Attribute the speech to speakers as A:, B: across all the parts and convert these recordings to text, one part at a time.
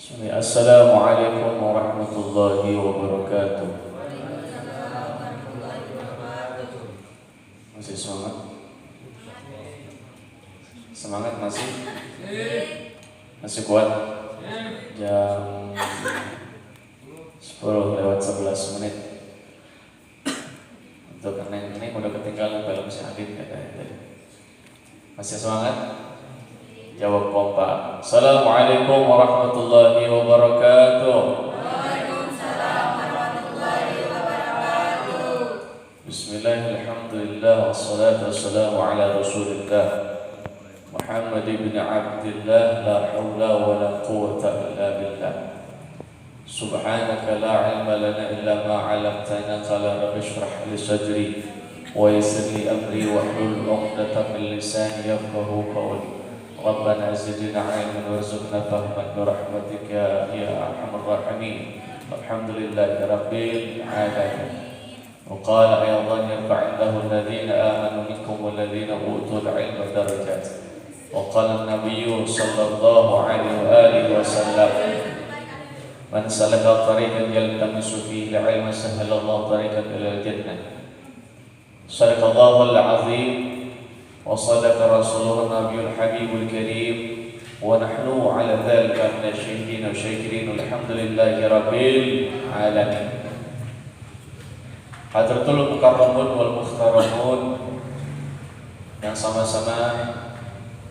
A: Assalamualaikum warahmatullahi wabarakatuh. Masih semangat? Semangat masih? Masih kuat? Jam 10:11 untuk Neng udah ketinggalan film Syahid katanya. Masih semangat? Jawab kompak. Assalamualaikum warahmatullahi wabarakatuh.
B: Waalaikumsalam warahmatullahi wabarakatuh.
A: Bismillahirrahmanirrahim. Wassalatu wassalamu ala Rasulillah Muhammad ibn Abdillah. La hawla wa la quwwata illa billah. Subhanaka la ilma lana illa ma 'allamtana. Qala rabbi shrah li sadri wa yassir li amri wahlul 'uqdatam min lisani yafqahu qawli. Rabbana zidna 'ilman warzuqna fahman birahmatika ya arhamar rahimin. Alhamdulillahi rabbil alamin. Wa qala aydan yarfa'illahu alladhina amanu minkum walladhina utul 'ilma darajat. Wa qala an-nabiyyu sallallahu alaihi wa alihi wasallam, man salaka tariqan yaltamisu fihi al-'ilma sahhalallahu tariqan ila al-jannah. Sadaqallahu al-'azim wa sadaqa rasuluhu nabiyul habibul karim wa nahnu ala dhalika minasyahidin wa syakirin alhamdulillahi rabbil alamin. Hadratul mukarramun wal mukhtaramun yang sama-sama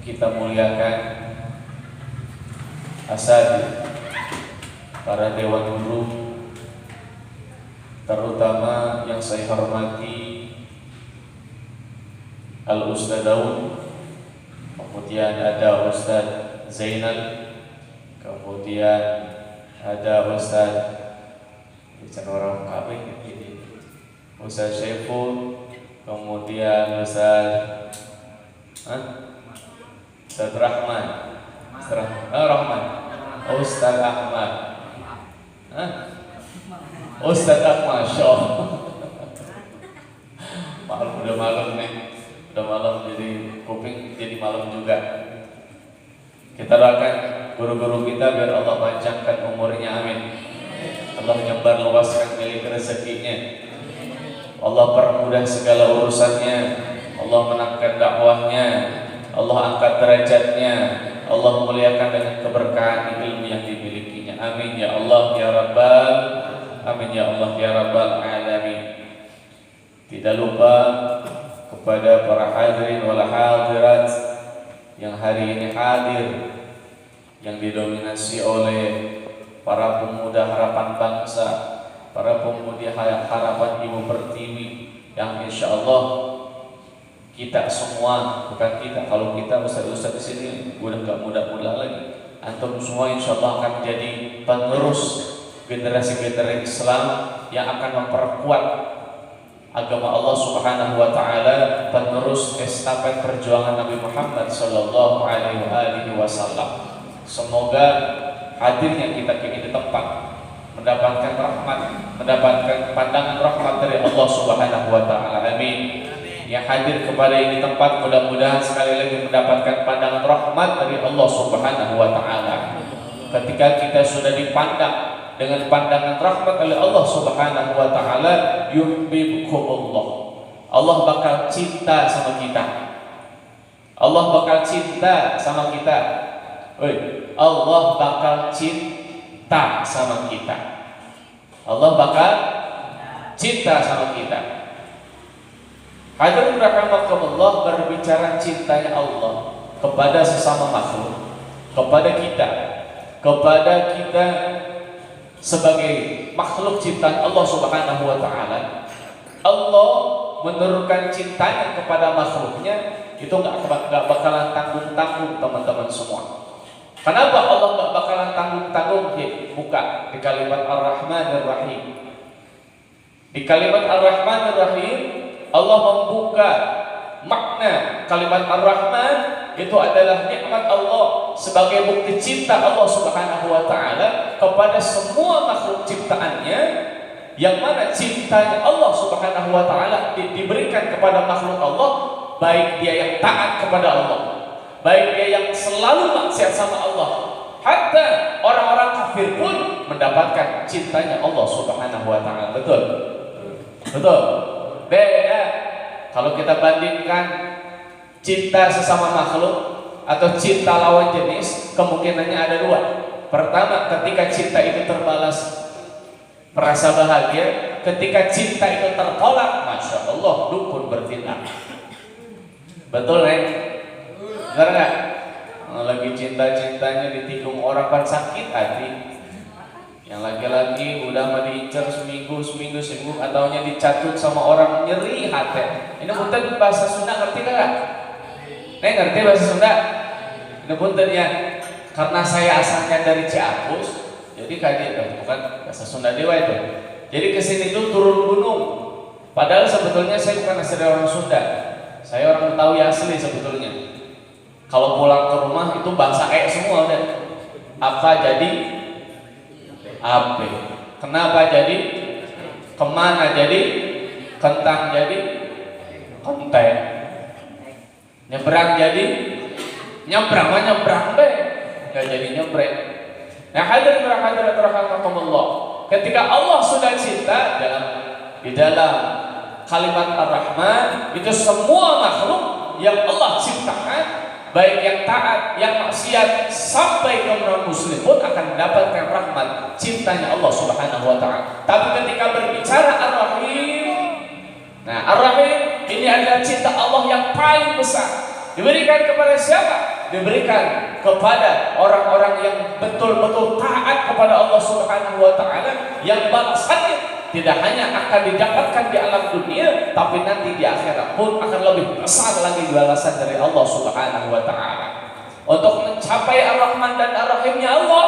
A: kita muliakan, asatidz, para dewan guru, terutama yang saya hormati Al-Ustadz Daud, kemudian ada Ustadz Zainal, kemudian ada Ustadz orang kabeh ini, Ustadz Syaiful, kemudian Ustadz Rahman, Ustadz Ahmad, Ustadz Ahmad, udah malam nih. Udah malam, jadi kuping jadi malam juga. Kita doakan guru-guru kita biar Allah panjangkan umurnya, amin. Allah nyebar luaskan milik rezekinya, Allah permudah segala urusannya, Allah menangkan dakwahnya, Allah angkat derajatnya, Allah muliakan dengan keberkahan ilmu yang dimilikinya, amin ya Allah ya Rabbal, amin ya Allah ya Rabbal alamin. Tidak lupa kepada para hadirin wal hadirat yang hari ini hadir, yang didominasi oleh para pemuda harapan bangsa, para pemuda harapan Ibu Pertiwi, yang insya Allah kita semua, bukan kita, kalau kita ustaz-ustaz di sini udah gak muda-muda lagi, antum semua insya Allah akan menjadi penerus generasi-generasi Islam yang akan memperkuat agama Allah Subhanahu wa taala, penerus estafet perjuangan Nabi Muhammad sallallahu alaihi wasallam. Semoga hadirnya kita kini di tempat mendapatkan rahmat, mendapatkan pandangan rahmat dari Allah Subhanahu wa taala. Amin. Yang hadir kepada ini tempat mudah-mudahan sekali lagi mendapatkan pandangan rahmat dari Allah Subhanahu wa taala. Ketika kita sudah dipandang dengan pandangan rahmat oleh Allah Subhanahu wa taala, yuhibbukumullah. Allah bakal cinta sama kita. Allah bakal cinta sama kita. Allah bakal cinta sama kita. Allah bakal cinta sama kita. Hadirin rahimakumullah, berbicara cintanya Allah kepada sesama makhluk, kepada kita sebagai makhluk ciptaan Allah Subhanahu wa taala. Allah menurunkan cintanya kepada makhluknya itu nggak bakalan tanggung-tanggung, teman-teman semua. Kenapa Allah nggak bakalan tanggung-tanggung? Buka di kalimat Ar-Rahmanir Rahim. Di kalimat Ar-Rahmanir Rahim Allah membuka makna kalimat Ar-Rahman itu adalah nikmat Allah sebagai bukti cinta Allah Subhanahu wa taala kepada semua makhluk ciptaannya, yang mana cintanya Allah Subhanahu wa taala diberikan kepada makhluk Allah, baik dia yang taat kepada Allah, baik dia yang selalu maksiat sama Allah, hatta orang-orang kafir kafir pun mendapatkan cintanya Allah Subhanahu wa taala. Betul? Betul. Beda kalau kita bandingkan cinta sesama makhluk atau cinta lawan jenis, kemungkinannya ada dua. Pertama, ketika cinta itu terbalas merasa bahagia. Ketika cinta itu tertolak, Masya Allah, dukun bertindak. Betul, Ren? Benar nggak? Lagi cinta-cintanya ditikung orang kan sakit hati. Yang laki-laki udah mau diincar seminggu, ataunya dicatut sama orang nyeri hati. Ini punten bahasa Sunda ngerti nggak? Ngerti bahasa Sunda? Ini punten ya. Karena saya asalnya dari Ciampus, jadi kayak bukan bahasa Sunda Dewa itu. Jadi kesini tuh turun gunung. Padahal sebetulnya saya bukan asli orang Sunda. Saya orang Betawi asli sebetulnya. Kalau pulang ke rumah itu bahasa semua udah. Apa jadi? Ape. Kenapa jadi? Kemana jadi? Kentang jadi? Konten. Nyebrang jadi? Nyebrang be. Gak jadi nyebrang. Nah, hadirin rahimakumullah. Ketika Allah sudah cinta di dalam kalimat Ar-Rahman, itu semua makhluk yang Allah ciptakan, baik yang taat, yang maksiat, sampai ke non-muslim pun akan mendapatkan rahmat cintanya Allah Subhanahu wa taala. Tapi ketika berbicara Ar-Rahim, nah Ar-Rahim ini adalah cinta Allah yang paling besar. Diberikan kepada siapa? Diberikan kepada orang-orang yang betul-betul taat kepada Allah Subhanahu wa taala, yang balasannya tidak hanya akan didapatkan di alam dunia, tapi nanti di akhirat pun akan lebih besar lagi balasan dari Allah Subhanahu wa taala. Untuk mencapai Ar-Rahman dan Ar-Rahimnya Allah,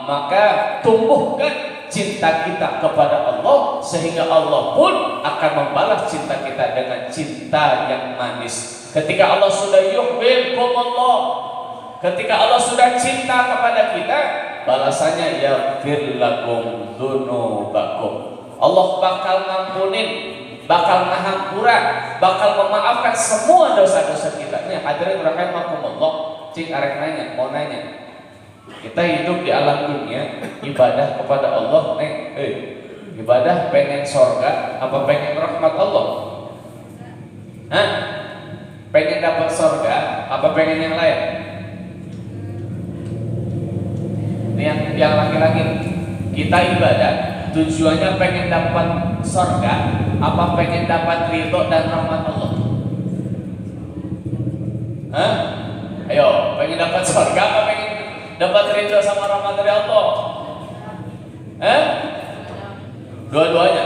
A: maka tumbuhkan cinta kita kepada Allah, sehingga Allah pun akan membalas cinta kita dengan cinta yang manis. Ketika Allah sudah yuhibbukumullah, ketika Allah sudah cinta kepada kita, balasannya yaghfir lakum dzunubakum. Allah bakal ngampunin, bakal ngahampura, bakal memaafkan semua dosa-dosa kita. Nih hadirin rahimakumullah, cing arek nanya, mau nanya. Kita hidup di alam dunia, ibadah kepada Allah, ibadah pengen sorga apa pengen rahmat Allah? Hah? Pengen dapat sorga apa pengen yang lain? Yang laki-laki, kita ibadah tujuannya pengen dapat sorga apa pengen dapat ridho dan rahmat Allah? Hah? Ayo, pengen dapat sorga apa pengen dapat ridho sama rahmat dari Allah? Dua-duanya.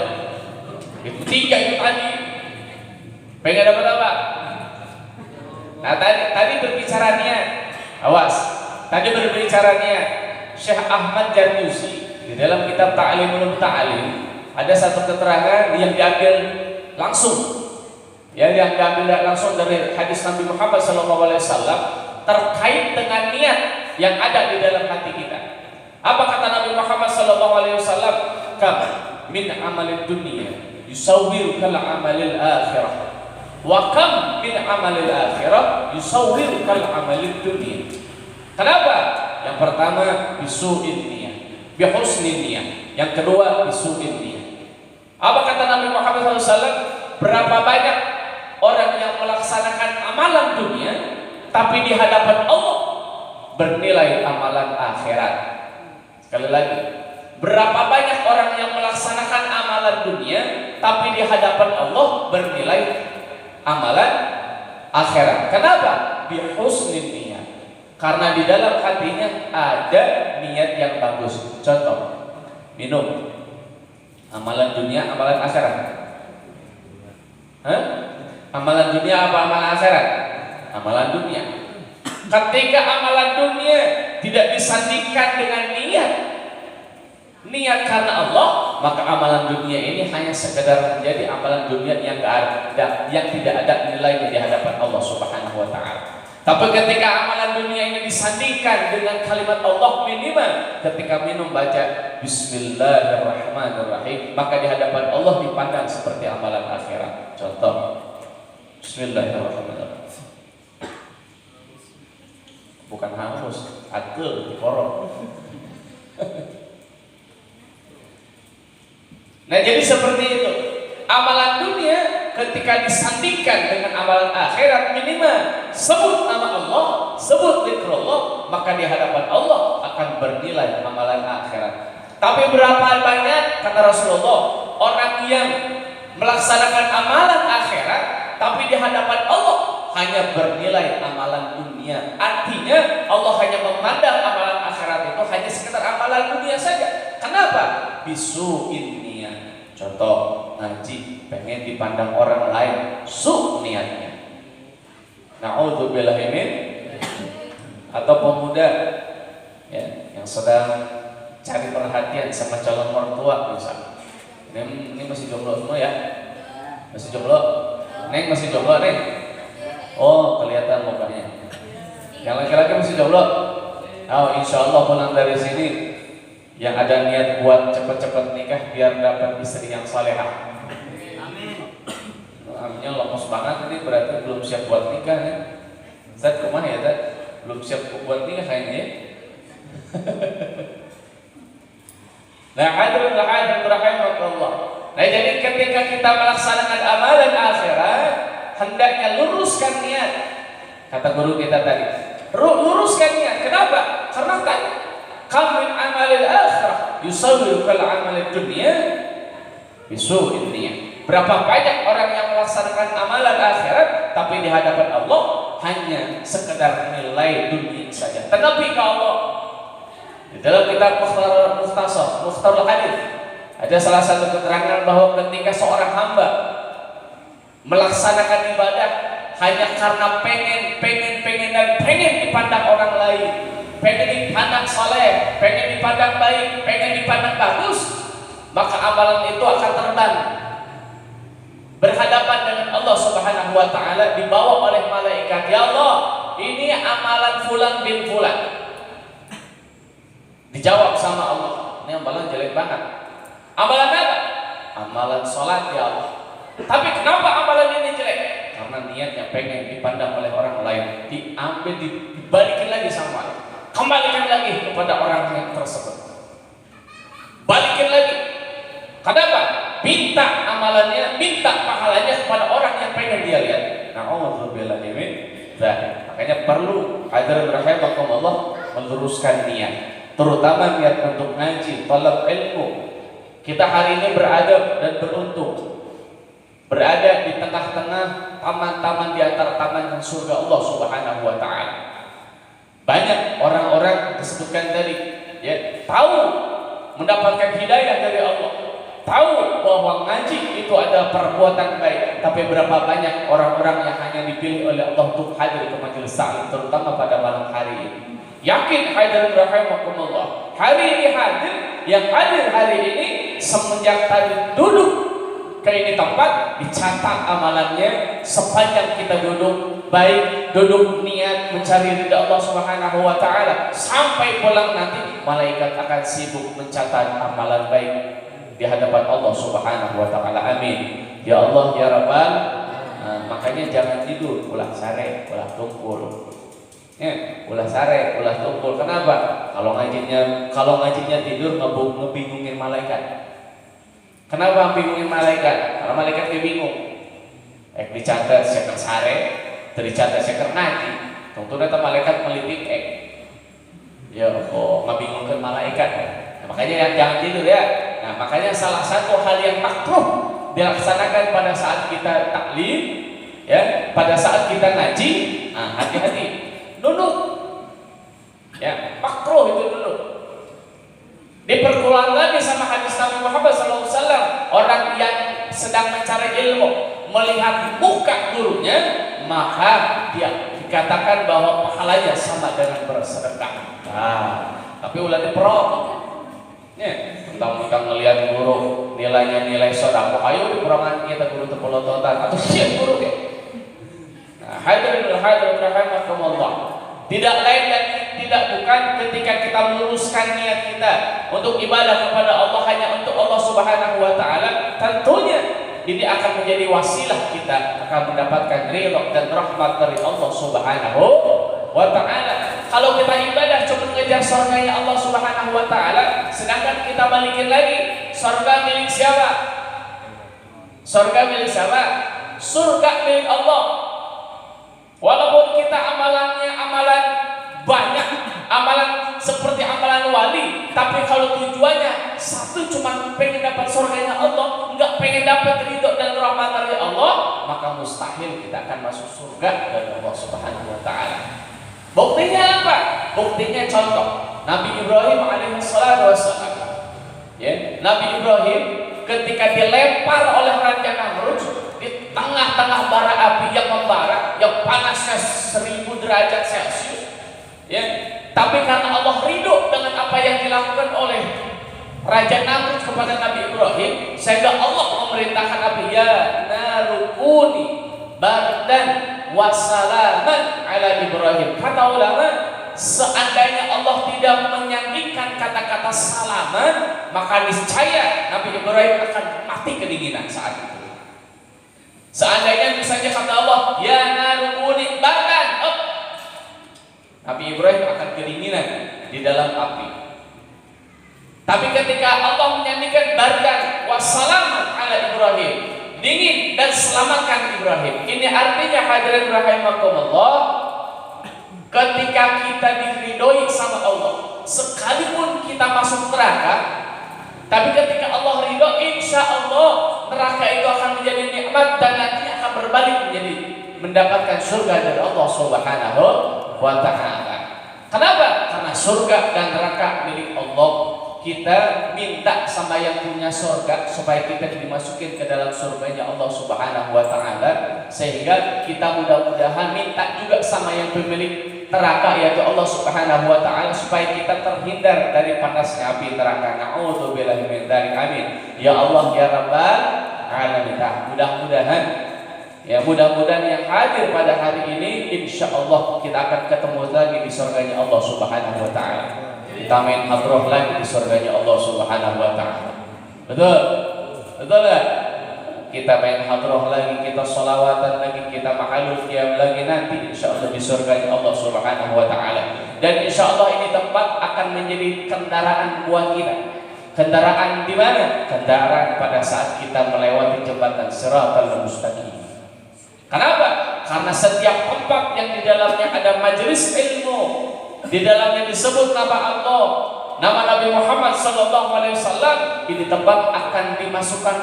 A: Itu tiga itu tadi. Pengen dapat apa? Nah tadi berbicara niat. Awas. Tadi berbicara niat. Syekh Ahmad Jarnusi di dalam kitab Ta'limul Ta'lim ada satu keterangan yang diambil langsung. Yang diambil langsung dari hadis Nabi Muhammad SAW terkait dengan niat yang ada di dalam hati kita. Apa kata Nabi Muhammad SAW? Kam min amalid dunia yusawwiru kal amalil akhirah, wa kam min amalil akhirah yusawwiru kal amalid dunia. Kenapa? Yang pertama bisu'in niyah, bihusnin niyah. Yang kedua bisu'in niyah. Apa kata Nabi Muhammad SAW? Berapa banyak orang yang melaksanakan amalan dunia, tapi di hadapan Allah bernilai amalan akhirat. Sekali lagi, berapa banyak orang yang melaksanakan amalan dunia, tapi di hadapan Allah bernilai amalan akhirat. Kenapa? Bihusnin niyah. Karena di dalam hatinya ada niat yang bagus. Contoh, minum. Amalan dunia, amalan akhirat. Amalan dunia apa amalan akhirat? Amalan dunia. Ketika amalan dunia tidak disandingkan dengan niat karena Allah, maka amalan dunia ini hanya sekedar menjadi amalan dunia yang tidak ada nilainya di hadapan Allah Subhanahu wa taala. Tapi ketika amalan dunia ini disandingkan dengan kalimat Allah, minimal ketika minum baca Bismillahirrahmanirrahim, maka di hadapan Allah dipandang seperti amalan akhirat. Contoh, Bismillahirrahmanirrahim. Bukan hangus, atul, dikorok. Nah, jadi seperti itu. Amalan dunia ketika disandingkan dengan amalan akhirat, minimal sebut nama Allah, sebut zikrullah, maka di hadapan Allah akan bernilai amalan akhirat. Tapi berapa banyak kata Rasulullah orang yang melaksanakan amalan akhirat tapi di hadapan Allah hanya bernilai amalan dunia. Artinya Allah hanya memandang amalan akhirat itu hanya sekedar amalan dunia saja. Kenapa? Bisu niat. Contoh, ngaji pengen dipandang orang lain, su niatnya. Na'udzubillahi min. Atau pemuda ya, yang sedang cari perhatian sama calon mertua misalnya. Ini masih jomblo semua ya? Masih jomblo? Neng masih jomblo, Neng? Oh, kelihatan mukanya. Yang laki-laki masih jomblo? Oh, insya Allah pulang dari sini yang ada niat buat cepet-cepet nikah biar dapat istri yang salehah. Amin. Aminnya lemes banget ini, berarti belum siap buat nikah ya. Ustaz kemana ya, Ustaz? Belum siap buat nikah kayaknya ya. Nah, hadirin rahimakumullah. Nah, jadi ketika kita melaksanakan amalan akhirat, hendaknya luruskan niat. Kata guru kita tadi, luruskan niat. Kenapa? Karena tadi kam min amalil akhirah yusawwiru kal amalid dunya bisu'in niyyah. Berapa banyak orang yang melaksanakan amalan akhirat tapi di hadapan Allah hanya sekedar nilai dunia saja. Tetapi kalau di dalam kitab Mukhtarul Hadis ada salah satu keterangan bahwa ketika seorang hamba melaksanakan ibadah hanya karena pengen dan pengen dipandang orang lain, pengen dipandang saleh, pengen dipandang baik, pengen dipandang bagus, maka amalan itu akan terbang berhadapan dengan Allah Subhanahu wa taala, dibawa oleh malaikat. Ya Allah, ini amalan fulan bin fulan. Dijawab sama Allah, ini amalan jelek banget. Amalan apa? Amalan sholat ya Allah. Tapi kenapa amalan ini jelek? Karena niatnya pengen dipandang oleh orang lain. Diambil, dibalikin lagi sama Allah. Kembalikan lagi kepada orang yang tersebut. Balikin lagi. Kenapa? Minta amalannya, minta pahalanya kepada orang yang pengen dia lihat. Na'udzubillahi min dzalik. Makanya perlu hadirin rahimakumullah meluruskan niat. Terutama niat untuk ngaji, talab ilmu. Kita hari ini beradab dan beruntung berada di tengah-tengah taman-taman di antara taman surga Allah Subhanahu wa taala. Banyak orang-orang disebutkan tadi ya, tahu mendapatkan hidayah dari Allah, tahu bahwa ngaji itu ada perbuatan baik, tapi berapa banyak orang-orang yang hanya dipilih oleh Allah untuk hadir ke majelis taklim, terutama pada malam hari ini. Yakin hadirin rahimakumullah, hari ini hadir, yang hadir hari ini semenjak tadi duduk ke ini tempat, dicatat amalannya sepanjang kita duduk baik, duduk niat mencari ridha Allah Subhanahu wa taala, sampai pulang nanti malaikat akan sibuk mencatat amalan baik di hadapan Allah Subhanahu wa taala. Amin. Ya Allah ya Rabbal. Makanya jangan tidur ulah sare, ulah tungkul. Ya, ulah sare, ulah tungkul. Kenapa? Kalau ngajinya tidur ngebingungin malaikat. Kenapa bingungin malaikat? Karena malaikat dia bingung. Dicatat seker sare, dicatat seker ngaji. Tentu datang malaikat melitik ya Allah, ngebingungkan malaikat. Nah, makanya jangan tidur ya. Nah, makanya salah satu hal yang makruh dilaksanakan pada saat kita taklim, ya, pada saat kita ngaji, hati-hati. Duduk, ya, makruh itu duduk. Diperkuat lagi sama hadis Nabi Muhammad SAW, orang yang sedang mencari ilmu melihat muka gurunya, maka dia dikatakan bahwa pahalanya sama dengan bersedekah. Tapi ulah diperok, ya, tentang melihat guru nilainya nilai sedekah, ayo di perangan kita guru tepelototan atau siap guru ya. Hadirin rahimakumullah. Tidak lain dan tidak bukan ketika kita meluruskan niat kita untuk ibadah kepada Allah hanya untuk Allah Subhanahu wa taala, tentunya ini akan menjadi wasilah kita akan mendapatkan ridha dan rahmat dari Allah Subhanahu wa taala. Kalau kita ibadah cuma mengejar surganya Allah Subhanahu wa taala, sedangkan kita balikin lagi surga milik siapa? Surga milik siapa? Surga milik Allah. Walaupun kita amalannya amalan banyak, amalan seperti amalan wali, tapi kalau tujuannya satu cuma pengen dapat surganya Allah, nggak pengen dapat ridho dan rahmat dari Allah, maka mustahil kita akan masuk surga dari Allah Subhanahu wa taala. Buktinya apa? Buktinya contoh Nabi Ibrahim alaihissalam. Ya, Nabi Ibrahim ketika dilempar oleh Raja Namrud di tengah-tengah bara api yang membara, yang panasnya 1000 derajat Celcius, ya, tapi karena Allah ridho dengan apa yang dilakukan oleh Raja Namrud kepada Nabi Ibrahim, sehingga Allah memerintahkan api, ya narukuni bardan wassalaman ala Ibrahim. Kata ulama, seandainya Allah tidak menyanyikan kata-kata salaman, maka niscaya Nabi Ibrahim akan mati kedinginan saat itu. Seandainya misalnya kata Allah, ya narukuni bardan, Nabi Ibrahim akan kedinginan di dalam api. Tapi ketika Allah menyanyikan bardan wassalaman ala Ibrahim, dingin dan selamatkan Ibrahim. Ini artinya hadirin rahimakumullah, ketika kita diridhoi sama Allah, sekalipun kita masuk neraka, tapi ketika Allah ridho, insya Allah neraka itu akan menjadi nikmat dan nantinya akan berbalik menjadi mendapatkan surga dari Allah Subhanahu wa ta'ala. Kenapa? Karena surga dan neraka milik Allah. Kita minta sama yang punya surga supaya kita dimasukin ke dalam surganya Allah Subhanahu wa ta'ala, sehingga kita mudah-mudahan minta juga sama yang pemilik neraka yaitu Allah Subhanahu wa ta'ala supaya kita terhindar dari panasnya api neraka. Na'udzubillahi min dzalik. Amin ya Allah ya Rabbal alamin. Mudah-mudahan ya, mudah-mudahan yang hadir pada hari ini insya Allah kita akan ketemu lagi di surganya Allah Subhanahu wa ta'ala. Kita main hadroh lagi di surganya Allah Subhanahu wa ta'ala. Betul? Betul gak? Kita main hadroh lagi, kita sholawatan lagi, kita ma'alul qiyam lagi nanti insya Allah di surganya Allah Subhanahu wa ta'ala. Dan insya Allah ini tempat akan menjadi kendaraan buat kita. Kendaraan di mana? Kendaraan pada saat kita melewati jembatan Shiratal Mustaqim. Kenapa? Karena setiap tempat yang di dalamnya ada majelis ilmu, di dalamnya disebut nama Allah, nama Nabi Muhammad SAW, ini tempat akan dimasukkan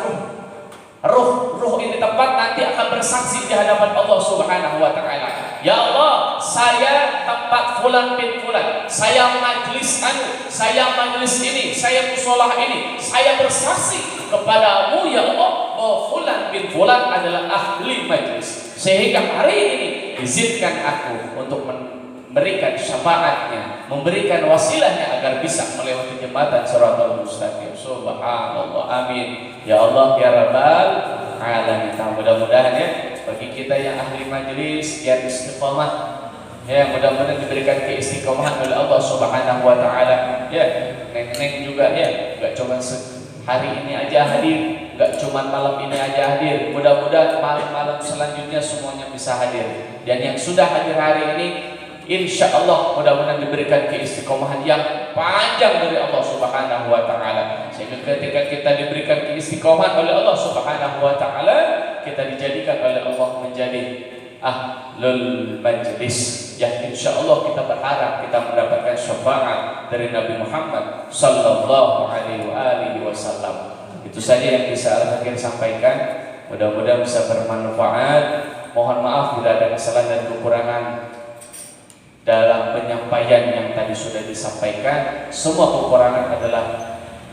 A: ruh ini tempat nanti akan bersaksi di hadapan Allah Subhanahu wa ta'ala. Ya Allah, saya tempat fulan bin fulan, saya majlis saya majlis ini, saya musolah ini, saya bersaksi kepadamu ya Allah bahwa fulan bin fulan adalah ahli majlis, sehingga hari ini izinkan aku untuk memberikan syafaatnya, memberikan wasilahnya agar bisa melewati jembatan Shiratal Mustaqim. Subhanallah, amin ya Allah ya Rabbal alamin. Mudah-mudahan ya bagi kita yang ahli majelis yang istiqomah, ya mudah-mudahan diberikan keistiqomahan oleh Allah Subhanahu wa ta'ala. Ya, neng-neng juga ya, gak cuma hari ini aja hadir, gak cuma malam ini aja hadir, mudah-mudahan malam-malam selanjutnya semuanya bisa hadir. Dan yang sudah hadir hari ini, insya Allah mudah-mudahan diberikan keistiqomahan yang panjang dari Allah Subhanahu wa ta'ala, sehingga ketika kita diberikan keistiqomahan oleh Allah Subhanahu wa ta'ala, kita dijadikan oleh Allah menjadi ahlul majlis, yang insya Allah kita berharap kita mendapatkan syafaat dari Nabi Muhammad sallallahu alaihi wasallam. Itu saja yang bisa Al-Fakir sampaikan, mudah-mudahan bisa bermanfaat. Mohon maaf bila ada kesalahan dan kekurangan dalam penyampaian yang tadi sudah disampaikan. Semua kekurangan adalah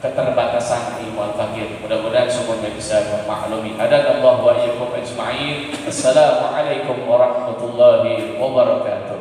A: keterbatasan ilmu Al-Fakir. Mudah-mudahan semuanya bisa memaklumi. Hadanallahu wa iyyakum ajma'in. Assalamualaikum warahmatullahi wabarakatuh.